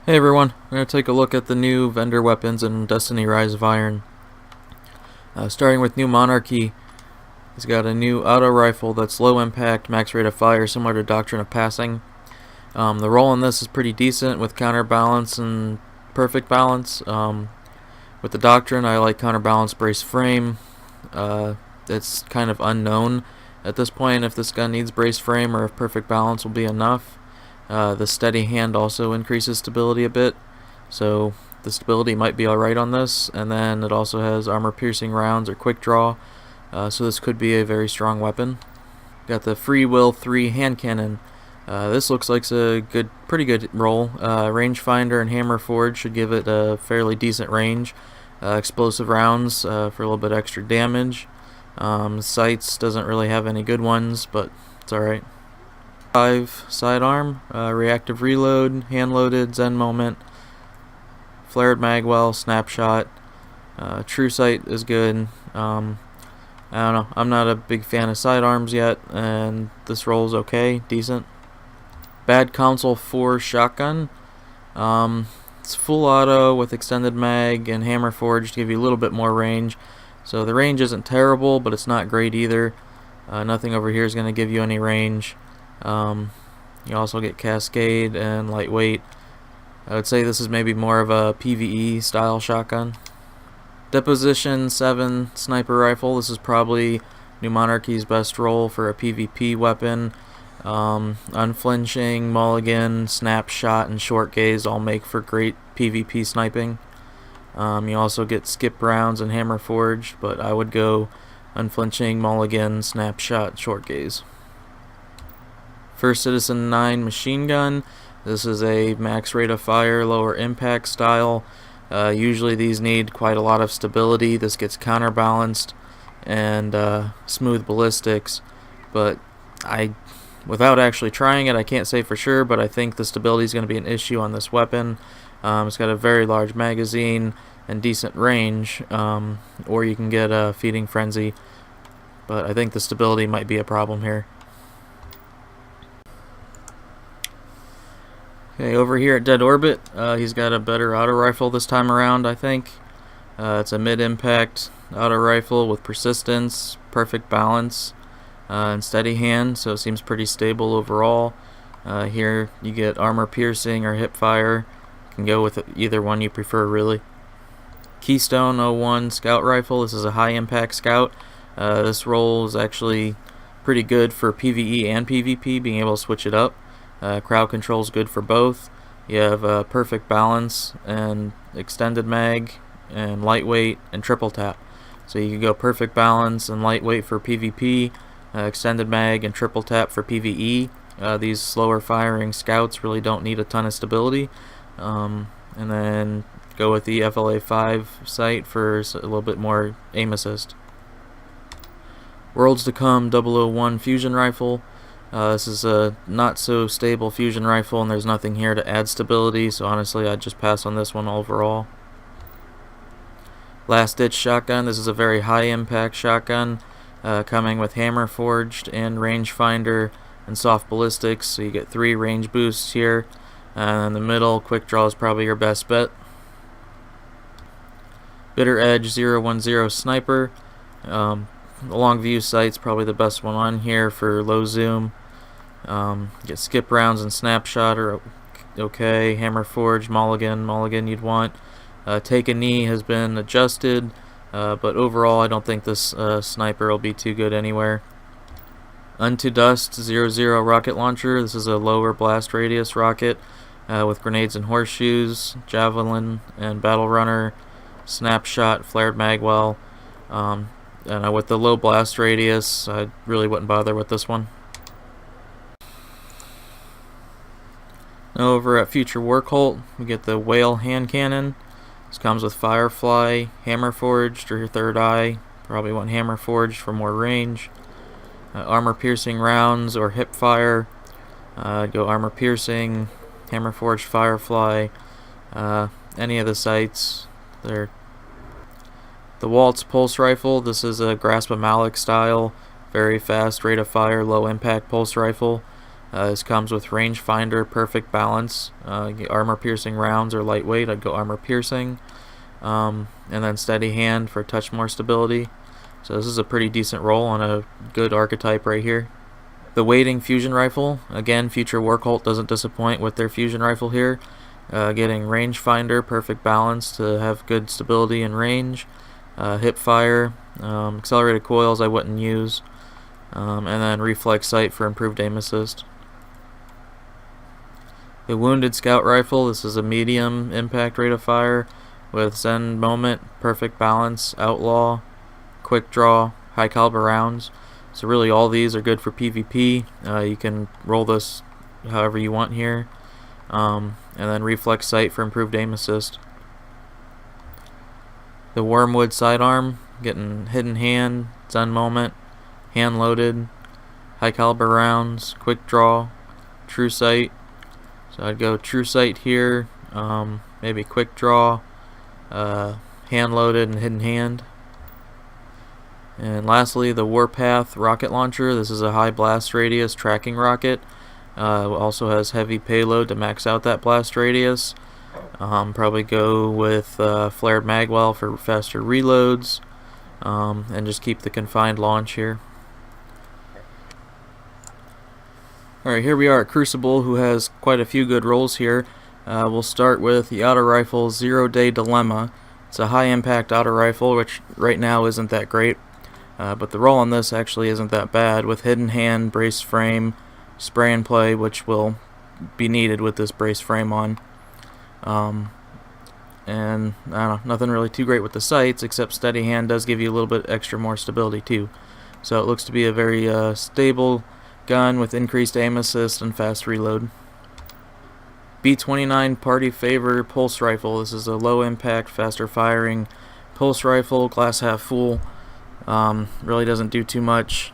Hey everyone, we're going to take a look at the new vendor weapons in Destiny Rise of Iron. Starting with new Monarchy, he's got a new auto rifle that's low impact, max rate of fire, similar to Doctrine of Passing. The roll in this is pretty decent with counterbalance and perfect balance. With the Doctrine, I like counterbalance brace frame. It's kind of unknown at this point if this gun needs brace frame or if perfect balance will be enough. The steady hand also increases stability a bit, so the stability might be alright on this. And then it also has armor piercing rounds or quick draw, so this could be a very strong weapon. Got the Free Will 3 hand cannon. This looks like a pretty good roll. Rangefinder and hammer forge should give it a fairly decent range. Explosive rounds for a little bit extra damage. Sights doesn't really have any good ones, but it's alright. 5 sidearm, reactive reload, hand loaded, Zen moment, flared magwell, snapshot. True sight is good. I don't know, I'm not a big fan of sidearms yet, and this roll's okay, decent. Bad Counsel 4 shotgun. It's full auto with extended mag and hammer forge to give you a little bit more range. So the range isn't terrible, but it's not great either. Nothing over here is going to give you any range. You also get Cascade and lightweight. I would say this is maybe more of a PvE style shotgun. Deposition 7 sniper rifle. This is probably New Monarchy's best roll for a PvP weapon. Unflinching, mulligan, snapshot, and short gaze all make for great PvP sniping. You also get skip rounds and hammer forged, but I would go unflinching, mulligan, snapshot, short gaze. First Citizen 9 machine gun. This is a max rate of fire, lower impact style. Usually these need quite a lot of stability. This gets counterbalanced and smooth ballistics, but without actually trying it, I can't say for sure, but I think the stability is going to be an issue on this weapon. It's got a very large magazine and decent range, or you can get a feeding frenzy, but I think the stability might be a problem here. Okay, over here at Dead Orbit, he's got a better auto rifle this time around, I think. It's a mid-impact auto rifle with persistence, perfect balance, and steady hand, so it seems pretty stable overall. Here you get armor piercing or hip fire. You can go with either one you prefer, really. Keystone 01 scout rifle. This is a high-impact scout. This roll is actually pretty good for PvE and PvP, being able to switch it up. Crowd control is good for both. You have perfect balance and extended mag and lightweight and triple tap. So you can go perfect balance and lightweight for PvP, extended mag and triple tap for PvE. These slower firing scouts really don't need a ton of stability. And then go with the FLA 5 sight for a little bit more aim assist. Worlds to Come 001 fusion rifle. This is a not so stable fusion rifle, and there's nothing here to add stability, so honestly I'd just pass on this one overall. Last Ditch shotgun. This is a very high impact shotgun, coming with hammer forged and rangefinder and soft ballistics, so you get 3 range boosts here. And in the middle, quick draw is probably your best bet. Bitter Edge 010 sniper. The long view sight's probably the best one on here for low zoom. Get skip rounds and snapshot are okay. Hammer forge, mulligan you'd want. Take a knee has been adjusted, but overall I don't think this sniper will be too good anywhere. Unto Dust 00 rocket launcher. This is a lower blast radius rocket with grenades and horseshoes, javelin and battle runner, snapshot, flared magwell. And with the low blast radius, I really wouldn't bother with this one. Now over at Future Workholt, we get the WAIL hand cannon. This comes with Firefly, hammer forged or third eye. Probably want hammer forged for more range. Armor piercing rounds or hip fire. Go armor piercing, hammer forged, Firefly. Any of the sights. They're the Waltz pulse rifle. This is a Grasp of Malik style, very fast rate of fire, low impact pulse rifle. This comes with rangefinder, perfect balance, armor piercing rounds or lightweight. I'd go armor piercing, and then steady hand for touch more stability. So this is a pretty decent roll on a good archetype right here. The Waiting fusion rifle, again, future war cult doesn't disappoint with their fusion rifle here. Getting rangefinder, perfect balance to have good stability and range, hip fire, accelerated coils I wouldn't use, and then reflex sight for improved aim assist. The Wounded Scout Rifle, this is a medium impact rate of fire with Zen Moment, perfect balance, outlaw, quick draw, high caliber rounds. So really all these are good for PvP. You can roll this however you want here. And then reflex sight for improved aim assist. The Wormwood Sidearm, getting hidden hand, Zen Moment, hand loaded, high caliber rounds, quick draw, true sight. So I'd go true sight here, maybe quick draw, hand loaded and hidden hand. And lastly, the Warpath rocket launcher. This is a high blast radius tracking rocket. Also has heavy payload to max out that blast radius. Probably go with flared magwell for faster reloads, and just keep the confined launch here. Alright, here we are at Crucible, who has quite a few good rolls here. We'll start with the auto rifle 0 Day Dilemma. It's a high impact auto rifle, which right now isn't that great. But the roll on this actually isn't that bad, with hidden hand, brace frame, spray and play, which will be needed with this brace frame on. And I don't know, nothing really too great with the sights, except steady hand does give you a little bit extra more stability too. So it looks to be a very stable gun with increased aim assist and fast reload. B29 Party Favor Pulse Rifle. This is a low impact, faster firing pulse rifle, glass half full. Really doesn't do too much.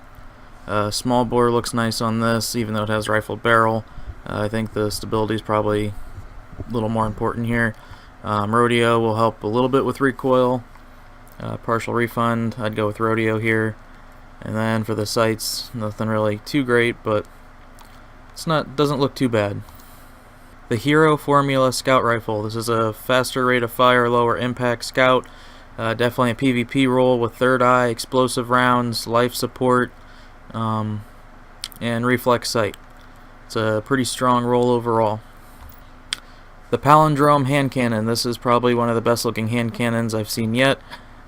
Small bore looks nice on this, even though it has rifled barrel. I think the stability is probably a little more important here. Rodeo will help a little bit with recoil. Partial refund, I'd go with Rodeo here. And then for the sights, nothing really too great, but doesn't look too bad. The Hero Formula Scout Rifle. This is a faster rate of fire, lower impact scout. Definitely a PvP roll with third eye, explosive rounds, life support, and reflex sight. It's a pretty strong roll overall. The Palindrome Hand Cannon. This is probably one of the best looking hand cannons I've seen yet.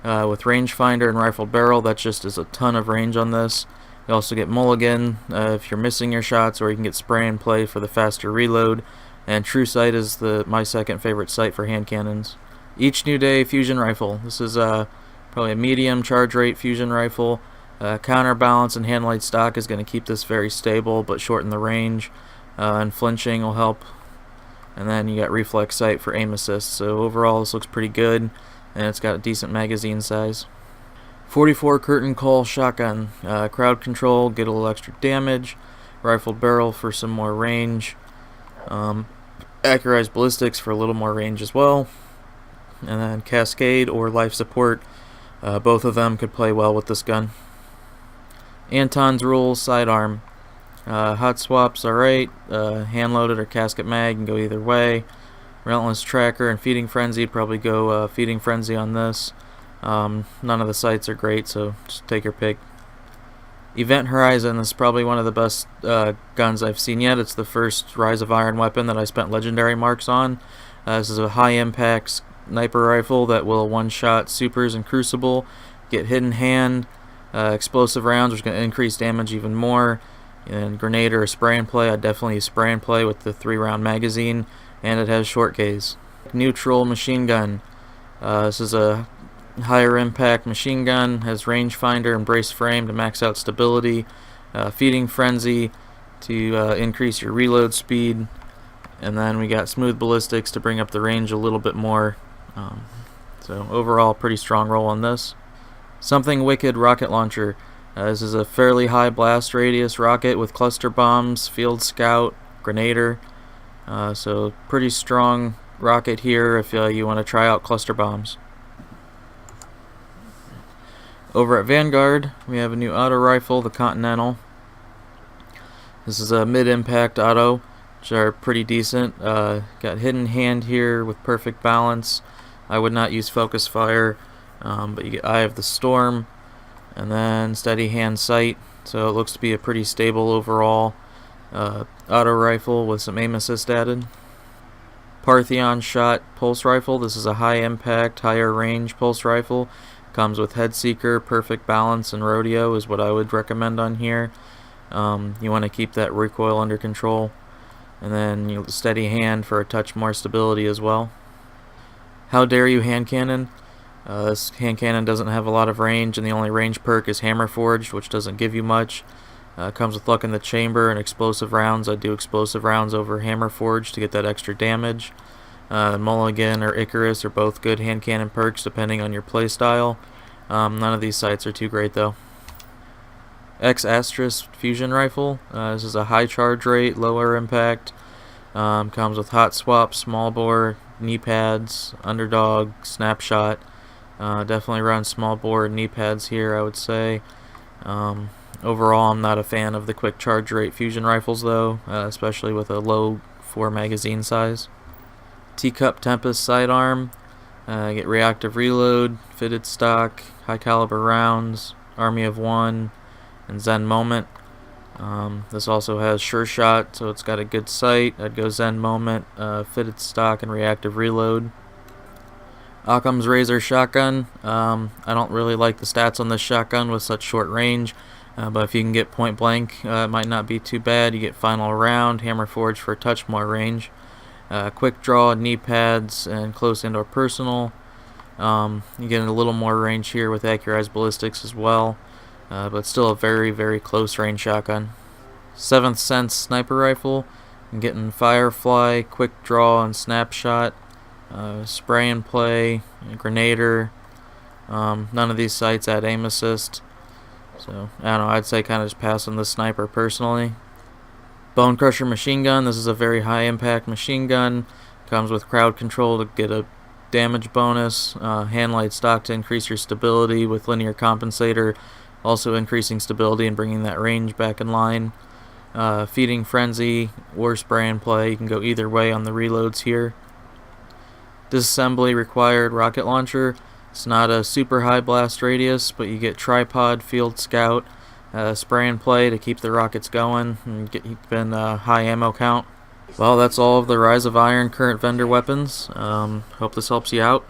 With rangefinder and rifled barrel, that just is a ton of range on this. You also get mulligan if you're missing your shots, or you can get spray and play for the faster reload. And true sight is my second favorite sight for hand cannons. Each New Day Fusion Rifle. This is probably a medium charge rate fusion rifle. Counterbalance and hand light stock is going to keep this very stable but shorten the range. And flinching will help. And then you got reflex sight for aim assist. So overall this looks pretty good, and it's got a decent magazine size. 44 Curtain Call Shotgun. Crowd control, get a little extra damage. Rifled barrel for some more range. Accurized ballistics for a little more range as well. And then Cascade or life support. Both of them could play well with this gun. ANTON'S Rules Sidearm. Hot swaps alright. Hand loaded or casket mag can go either way. Relentless Tracker and Feeding Frenzy, probably go Feeding Frenzy on this. None of the sights are great, so just take your pick. Event Horizon is probably one of the best guns I've seen yet. It's the first Rise of Iron weapon that I spent legendary marks on. This is a high impact sniper rifle that will one-shot supers and Crucible, get hidden hand, explosive rounds, which is going to increase damage even more, and grenade or spray and play. I'd definitely use spray and play with the 3-round magazine, and it has short gaze. Neutral Machine Gun. This is a higher impact machine gun, has rangefinder and brace frame to max out stability, Feeding Frenzy to increase your reload speed, and then we got smooth ballistics to bring up the range a little bit more. So overall, pretty strong roll on this. Something Wicked Rocket Launcher. This is a fairly high blast radius rocket with cluster bombs, field scout, grenader. So pretty strong rocket here if you want to try out cluster bombs. Over at Vanguard, we have a new auto rifle, the Continental. This is a mid-impact auto, which are pretty decent. Got hidden hand here with perfect balance. I would not use focus fire, but you get Eye of the Storm, and then steady hand sight. So it looks to be a pretty stable overall auto rifle with some aim assist added. Partheon shot pulse rifle. This is a high impact, higher range pulse rifle. Comes with head seeker, perfect balance, and rodeo is what I would recommend on here. You want to keep that recoil under control, and then steady hand for a touch more stability as well. How Dare You hand cannon. This hand cannon doesn't have a lot of range, and the only range perk is Hammer Forged, which doesn't give you much. Comes with luck in the chamber and explosive rounds. I do explosive rounds over Hammer Forged to get that extra damage. Mulligan or Icarus are both good hand cannon perks depending on your playstyle. None of these sights are too great though. X Astris fusion rifle. This is a high charge rate, lower impact. Comes with hot swap, small bore, knee pads, underdog, snapshot. Definitely run small bore knee pads here, I would say. Overall, I'm not a fan of the quick charge rate fusion rifles though, especially with a low 4 magazine size. TEACUP Tempest sidearm. Get reactive reload, fitted stock, high caliber rounds, Army of One, and Zen Moment. This also has sure shot, so it's got a good sight. I'd go Zen Moment, fitted stock, and reactive reload. Occam's Razor shotgun. I don't really like the stats on this shotgun with such short range, but if you can get point blank, it might not be too bad. You get final round, Hammer Forge for a touch more range. Quick draw, knee pads, and close indoor personal. You get a little more range here with accurized ballistics as well, but still a very, very close range shotgun. 7th Sense sniper rifle. I'm getting Firefly, quick draw, and snapshot. Spray and play, Grenader. None of these sights add aim assist, so I don't know. I'd say kind of just pass on the sniper personally. Bone Crusher machine gun. This is a very high impact machine gun. Comes with crowd control to get a damage bonus. Hand light stock to increase your stability with linear compensator, also increasing stability and bringing that range back in line. Feeding Frenzy or spray and play. You can go either way on the reloads here. Disassembly required rocket launcher. It's not a super high blast radius, but you get tripod, field scout, spray and play to keep the rockets going and get even a high ammo count. Well, that's all of the Rise of Iron current vendor weapons. Hope this helps you out.